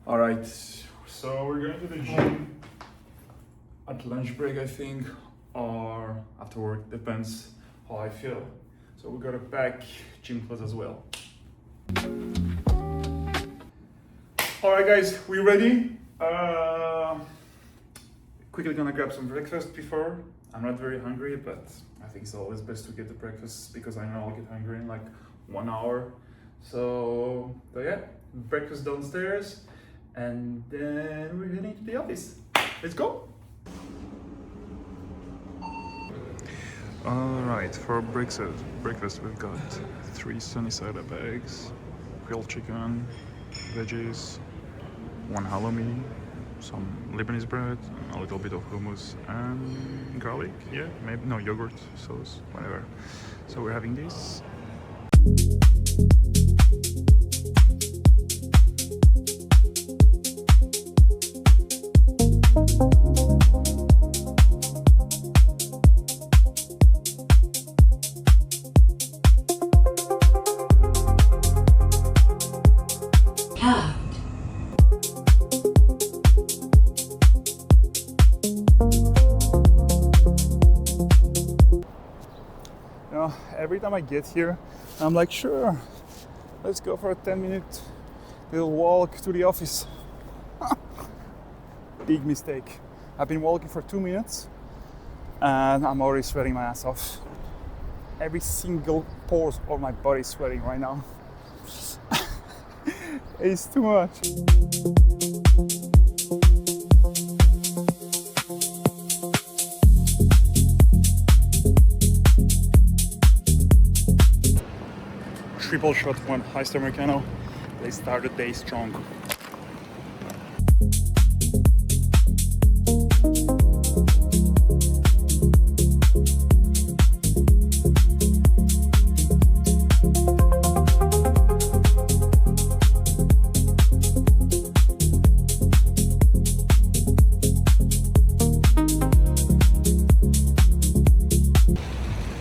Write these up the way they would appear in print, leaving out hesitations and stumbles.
All right, so we're going to the gym at lunch break, I think, or after work, depends how I feel. So we gotta pack gym clothes as well. All right, guys, we ready? Quickly gonna grab some breakfast before. I'm not very hungry, but I think it's always best to get the breakfast because I know I'll get hungry in like 1 hour. So yeah, breakfast downstairs, and then we're heading to the office. Let's go. All right, for breakfast we've got 3 sunny side up eggs, grilled chicken, veggies, 1 halloumi, some Lebanese bread, a little bit of hummus and garlic. Yeah, maybe no yogurt, sauce, whatever. So we're having this. Every time I get here, I'm like, sure, let's go for a 10-minute little walk to the office. Big mistake. I've been walking for 2 minutes and I'm already sweating my ass off. Every single pore of my body is sweating right now. It's too much. Triple shot one Heister Americano. They start the day strong.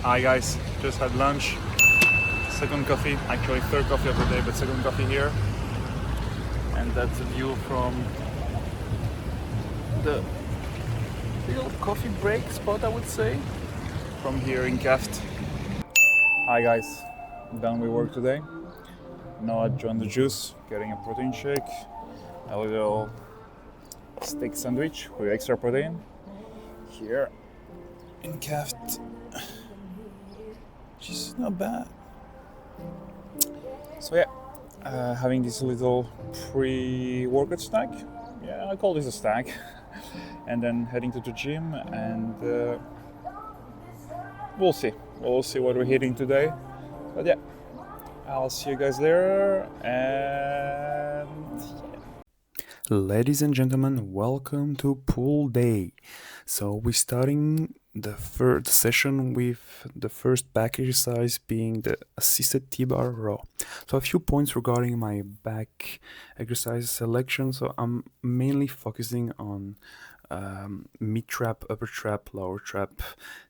Hi guys, just had lunch. Second coffee, actually third coffee of the day, but second coffee here. And that's the view from the little coffee break spot, I would say, from here in Kaft. Hi guys, done with work today. Now I joined the juice, getting a protein shake, a little steak sandwich with extra protein here in Kaft. Which is not bad. So yeah, having this little pre-workout snack. Yeah, I call this a snack. And then heading to the gym, and we'll see what we're hitting today. But yeah, I'll see you guys there. And yeah. Ladies and gentlemen, welcome to pool day. So we're starting the third session with the first back exercise being the assisted T-bar row. So a few points regarding my back exercise selection. So I'm mainly focusing on mid trap, upper trap, lower trap,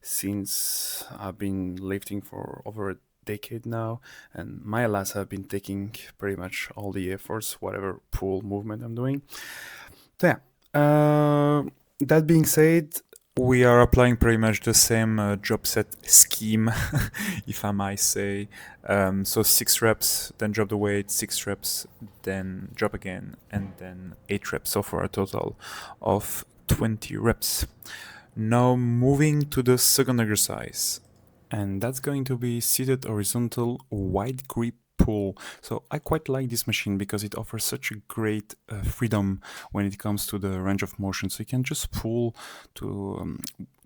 since I've been lifting for over a decade now, and my lats have been taking pretty much all the efforts, whatever pull movement I'm doing. So yeah, that being said, we are applying pretty much the same drop set scheme, if I might say. So 6 reps, then drop the weight, 6 reps, then drop again, and then 8 reps. So for a total of 20 reps. Now moving to the second exercise, and that's going to be seated horizontal wide grip pull. So I quite like this machine because it offers such a great freedom when it comes to the range of motion. So you can just pull to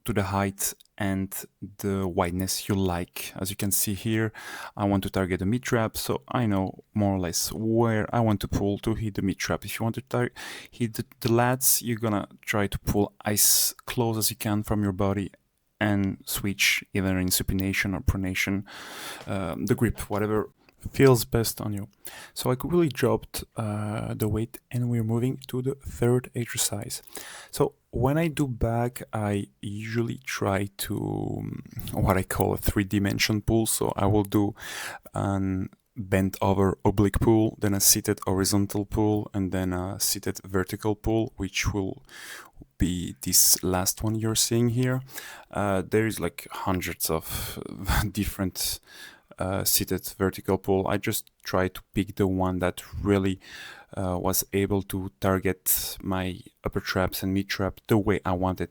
the height and the wideness you like. As you can see here, I want to target the mid trap, so I know more or less where I want to pull to hit the mid trap. If you want to hit the lats, you're gonna try to pull as close as you can from your body and switch either in supination or pronation, the grip, whatever feels best on you. So I quickly dropped the weight, and we're moving to the third exercise. So when I do back, I usually try to what I call a 3-dimension pull. So I will do an bent over oblique pull, then a seated horizontal pull, and then a seated vertical pull, which will be this last one you're seeing here. There is like hundreds of different seated vertical pull. I just try to pick the one that really was able to target my upper traps and mid trap the way I wanted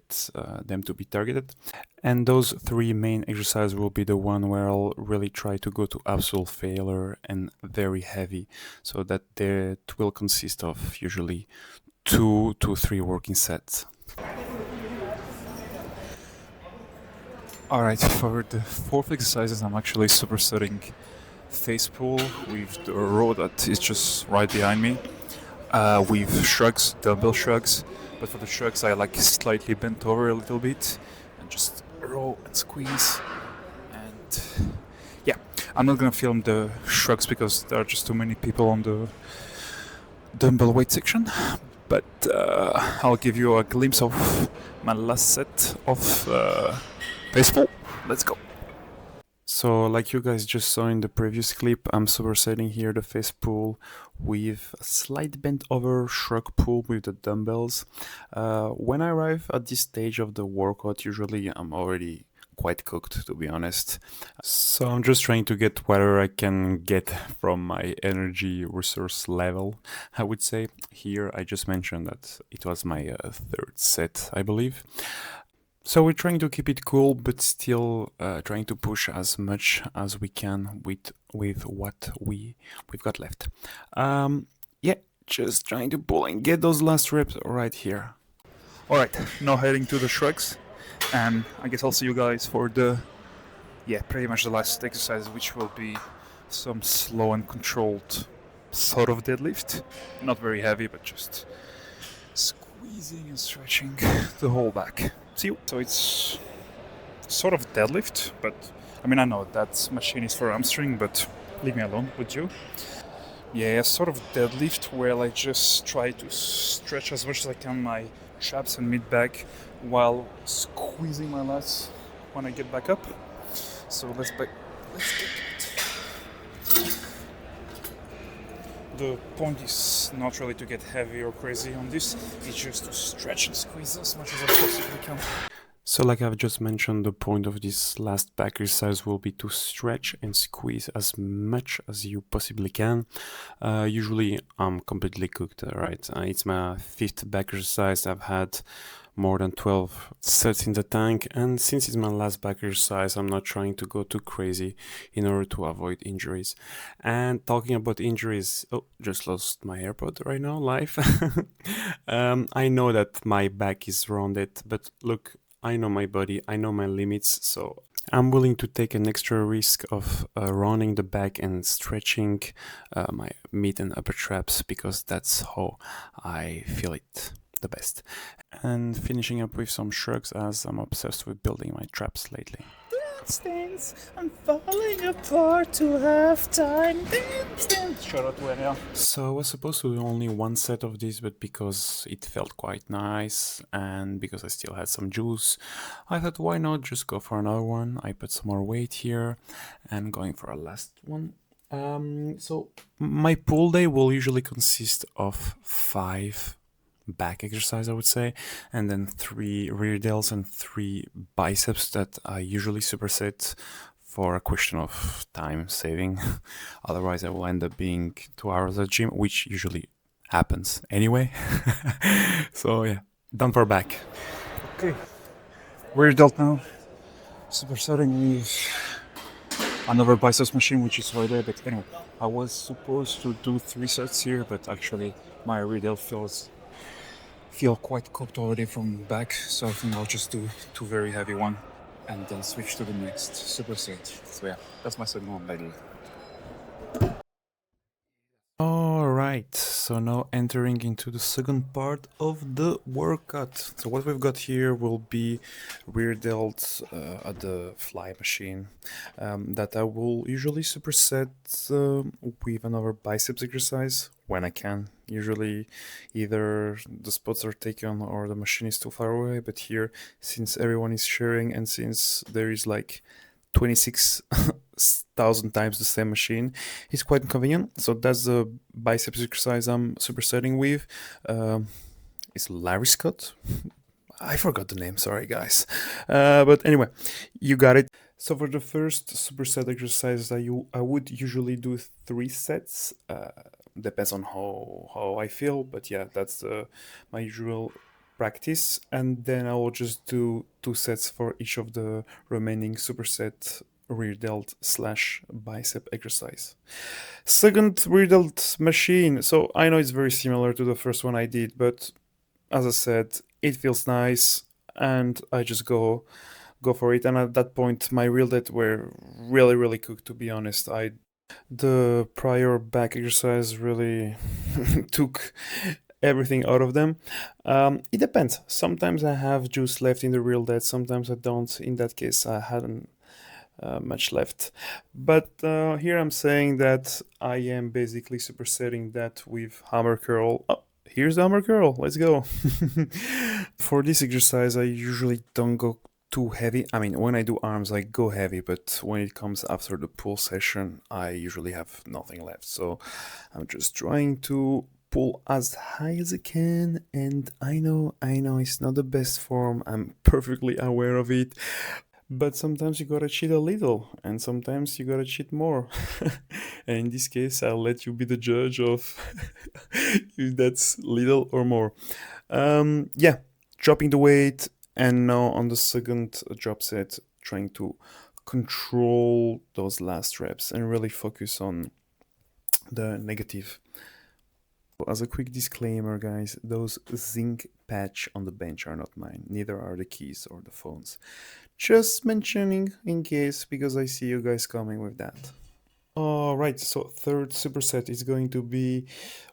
them to be targeted. And those three main exercises will be the one where I'll really try to go to absolute failure and very heavy, so that will consist of usually 2 to 3 working sets. Alright, for the fourth exercises, I'm actually supersetting face pull with the row that is just right behind me, with shrugs, dumbbell shrugs. But for the shrugs, I like slightly bent over a little bit and just row and squeeze. And yeah, I'm not gonna film the shrugs because there are just too many people on the dumbbell weight section. But I'll give you a glimpse of my last set of face pull. Let's go. So like you guys just saw in the previous clip, I'm supersetting here the face pull with a slight bent over shrug pull with the dumbbells. When I arrive at this stage of the workout, usually I'm already quite cooked, to be honest. So I'm just trying to get whatever I can get from my energy resource level, I would say. Here I just mentioned that it was my third set, I believe. So we're trying to keep it cool, but still trying to push as much as we can with what we've got left. Yeah, just trying to pull and get those last reps right here. Alright, now heading to the shrugs, and I guess I'll see you guys for pretty much the last exercise, which will be some slow and controlled sort of deadlift. Not very heavy, but just squeezing and stretching the whole back. See you. So it's sort of deadlift, but I mean, I know that machine is for hamstring, but leave me alone, would you? Yeah, sort of deadlift where I just try to stretch as much as I can my traps and mid back while squeezing my lats when I get back up. So let's get it. The point is not really to get heavy or crazy on this, it's just to stretch and squeeze as much as I possibly can. So like I've just mentioned, the point of this last back exercise will be to stretch and squeeze as much as you possibly can. Usually I'm completely cooked, right? It's my fifth back exercise. I've had more than 12 sets in the tank, and since it's my last back exercise, I'm not trying to go too crazy in order to avoid injuries. And talking about injuries, oh, just lost my AirPod right now, live. I know that my back is rounded, but look, I know my body, I know my limits, so I'm willing to take an extra risk of rounding the back and stretching my mid and upper traps, because that's how I feel it the best. And finishing up with some shrugs, as I'm obsessed with building my traps lately. Dance, I'm falling apart to halftime. Dance. Shout out to Enya. So I was supposed to do only one set of this, but because it felt quite nice and because I still had some juice, I thought why not just go for another one. I put some more weight here and going for a last one. So my pull day will usually consist of 5 back exercise, I would say, and then 3 rear delts and 3 biceps that I usually superset for a question of time saving. Otherwise I will end up being 2 hours at gym, which usually happens anyway. So yeah, done for back. Okay, rear delt now. Supersetting with another biceps machine, which is right there. But anyway, I was supposed to do 3 sets here, but actually my rear delt feel quite cooked already from back, so I think I'll just do 2 very heavy one and then switch to the next superset. So yeah, that's my second one, lady. Alright, so now entering into the second part of the workout. So what we've got here will be rear delts at the fly machine that I will usually superset with another biceps exercise when I can. Usually either the spots are taken or the machine is too far away, but here, since everyone is sharing and since there is like 26 thousand times the same machine is quite inconvenient. So that's the biceps exercise I'm supersetting with. It's Larry Scott. I forgot the name, sorry guys. But anyway, you got it. So for the first superset exercise, I would usually do 3 sets. Depends on how I feel, but yeah, that's my usual practice. And then I will just do 2 sets for each of the remaining superset rear delt slash bicep exercise. Second rear delt machine. So I know it's very similar to the first one I did, but as I said, it feels nice, and I just go for it. And at that point, my real delt were really cooked. To be honest, the prior back exercise really took everything out of them. It depends. Sometimes I have juice left in the real delt. Sometimes I don't. In that case, I hadn't much left. But here I'm saying that I am basically supersetting that with hammer curl. Oh, here's the hammer curl. Let's go. For this exercise, I usually don't go too heavy. I mean, when I do arms, I go heavy, but when it comes after the pull session, I usually have nothing left. So I'm just trying to pull as high as I can, and I know it's not the best form. I'm perfectly aware of it. But sometimes you gotta cheat a little, and sometimes you gotta cheat more. And in this case, I'll let you be the judge of if that's little or more. Yeah, dropping the weight, and now on the second drop set, trying to control those last reps and really focus on the negative. As a quick disclaimer, guys, those zinc patch on the bench are not mine. Neither are the keys or the phones. Just mentioning in case, because I see you guys coming with that. Alright, so third superset is going to be,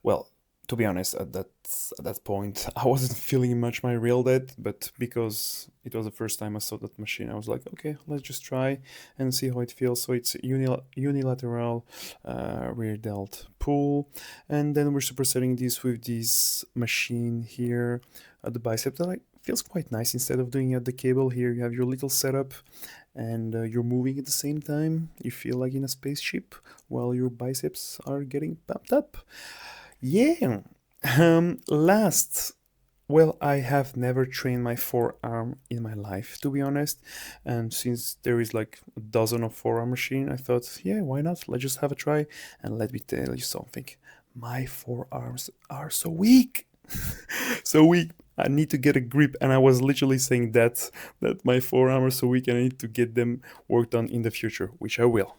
well, to be honest, at that point, I wasn't feeling much my real delt, but because it was the first time I saw that machine, I was like, okay, let's just try and see how it feels. So it's unilateral rear delt pull, and then we're supersetting this with this machine here at the bicep that feels quite nice. Instead of doing it at the cable, here you have your little setup, and you're moving at the same time. You feel like in a spaceship while your biceps are getting pumped up. Yeah. Last, well, I have never trained my forearm in my life, to be honest. And since there is like a dozen of forearm machine, I thought, yeah, why not? Let's just have a try. And let me tell you something. My forearms are so weak. So weak. I need to get a grip, and I was literally saying that my forearm are so weak and I need to get them worked on in the future, which I will.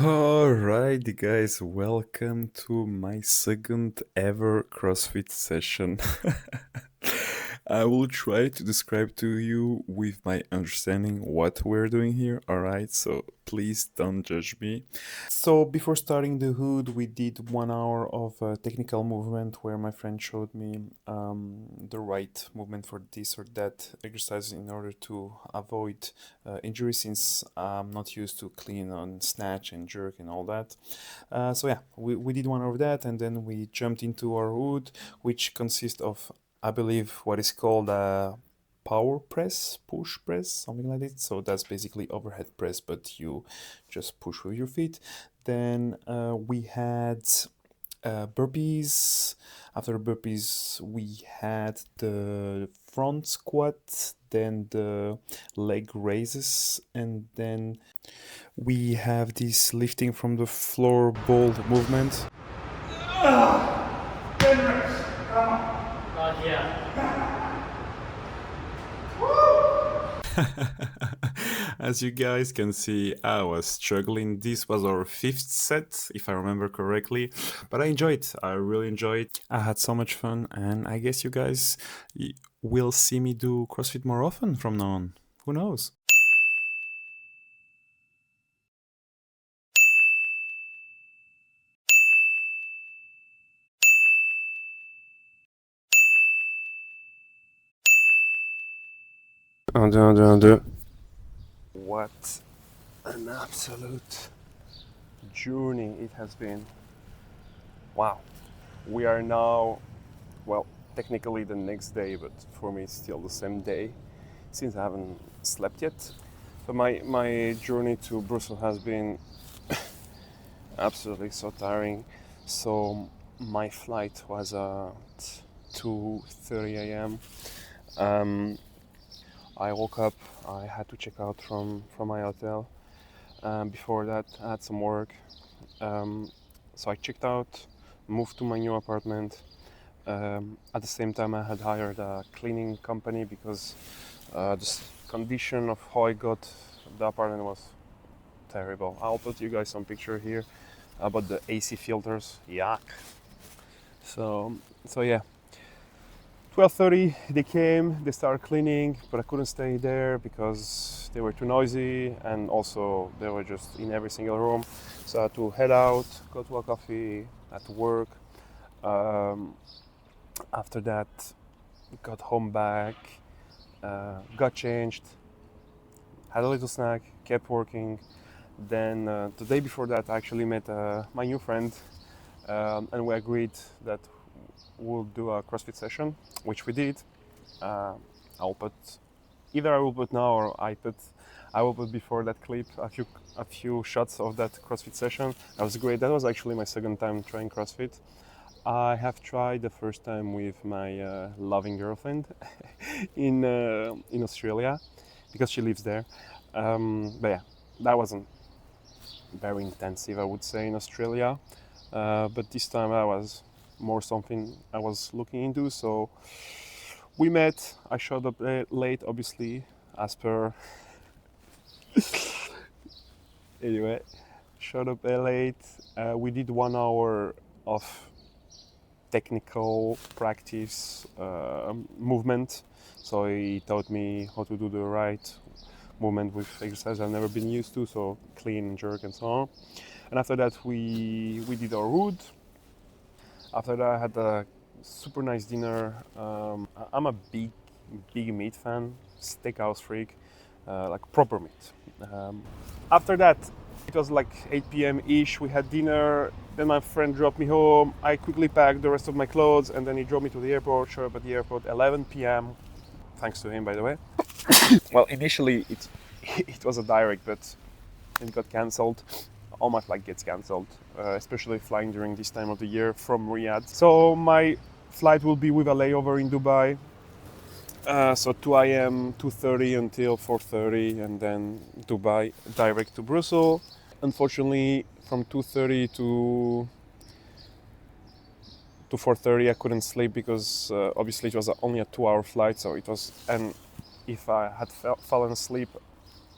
Alright guys, welcome to my second ever CrossFit session. I will try to describe to you with my understanding what we're doing here, alright? So please don't judge me. So before starting the hood, we did 1 hour of technical movement where my friend showed me the right movement for this or that exercise in order to avoid injury, since I'm not used to clean on snatch and jerk and all that. So yeah, we did 1 hour of that, and then we jumped into our hood, which consists of, I believe, what is called a power press, push press, something like that. So that's basically overhead press, but you just push with your feet. Then we had burpees. After burpees, we had the front squat, then the leg raises, and then we have this lifting from the floor ball movement. As you guys can see, I was struggling. This was our 5th set, if I remember correctly, but I enjoyed it. I really enjoyed it. I had so much fun, and I guess you guys will see me do CrossFit more often from now on. Who knows? What an absolute journey it has been. Wow. We are now, well, technically the next day, but for me it's still the same day since I haven't slept yet. So my journey to Brussels has been absolutely so tiring. So my flight was at 2:30 a.m. I woke up, I had to check out from my hotel. Before that, I had some work. So I checked out, moved to my new apartment. At the same time, I had hired a cleaning company because the condition of how I got the apartment was terrible. I'll put you guys some picture here about the AC filters. Yuck. So yeah. 12:30 they came, they started cleaning, but I couldn't stay there because they were too noisy and also they were just in every single room. So I had to head out, go to a coffee, had to work. After that, got home back, got changed, had a little snack, kept working. Then the day before that I actually met my new friend and we agreed that we'll do a CrossFit session, which we did. I'll put either I will put now or I will put before that clip a few shots of that CrossFit session. That was great. That was actually my second time trying CrossFit. I have tried the first time with my loving girlfriend in Australia because she lives there. But yeah, that wasn't very intensive, I would say, in Australia. But this time that was more something I was looking into. So we met. I showed up late, obviously, as per. Anyway, showed up late. We did 1 hour of technical practice movement. So he taught me how to do the right movement with exercise I've never been used to, so clean, jerk, and so on. And after that, we did our route. After that, I had a super nice dinner. I'm a big meat fan, steakhouse freak, like proper meat. After that, it was like 8 p.m. ish. We had dinner. Then my friend dropped me home. I quickly packed the rest of my clothes, and then he drove me to the airport. Showed up at the airport 11 p.m. Thanks to him, by the way. Well, initially it was a direct, but it got cancelled. All my flight gets cancelled, especially flying during this time of the year from Riyadh. So my flight will be with a layover in Dubai. So 2 a.m., 2:30 until 4:30, and then Dubai direct to Brussels. Unfortunately, from 2:30 to 4:30, I couldn't sleep because obviously it was only a 2-hour flight. So it was, and if I had fallen asleep,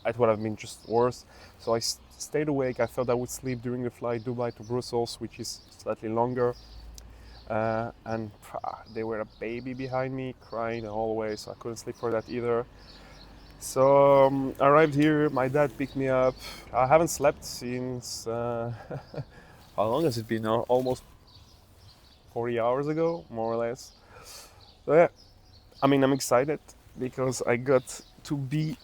it would have been just worse. So I stayed awake. I thought I would sleep during the flight Dubai to Brussels, which is slightly longer. And there were a baby behind me crying the whole way, so I couldn't sleep for that either. So I arrived here, my dad picked me up. I haven't slept since, how long has it been now? Almost 40 hours ago, more or less. So yeah, I mean, I'm excited because I got to be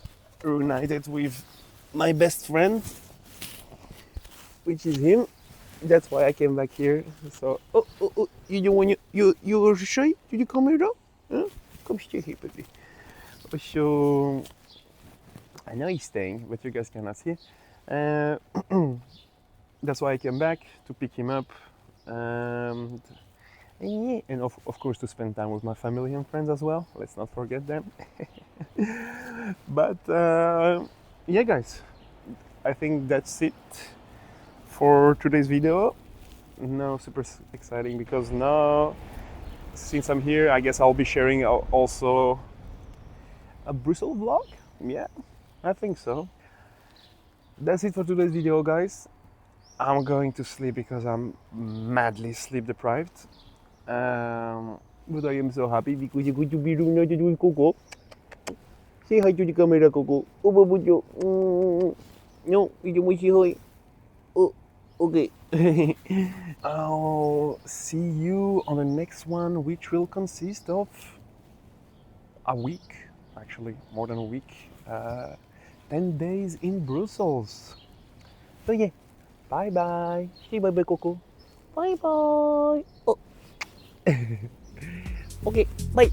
reunited with my best friend, which is him. That's why I came back here. So, you were shy? Did you come here now? Huh? Come stay here, baby. So, I know he's staying, but you guys cannot see. That's why I came back to pick him up. And of course to spend time with my family and friends as well. Let's not forget them. But yeah, guys, I think that's it for today's video. Now super exciting because now since I'm here, I guess I'll be sharing also a Brussels vlog. Yeah, I think so. That's it for today's video, guys. I'm going to sleep because I'm madly sleep deprived. But I am so happy because you're going to be doing Coco. Say hi to the camera, Coco. Oh, Babujo. No, you want to say hi. Oh, okay. I'll see you on the next one, which will consist of a week, actually, more than a week. 10 days in Brussels. So, yeah, bye bye. Say bye bye, Coco. Bye bye. Oh. Okay, bye.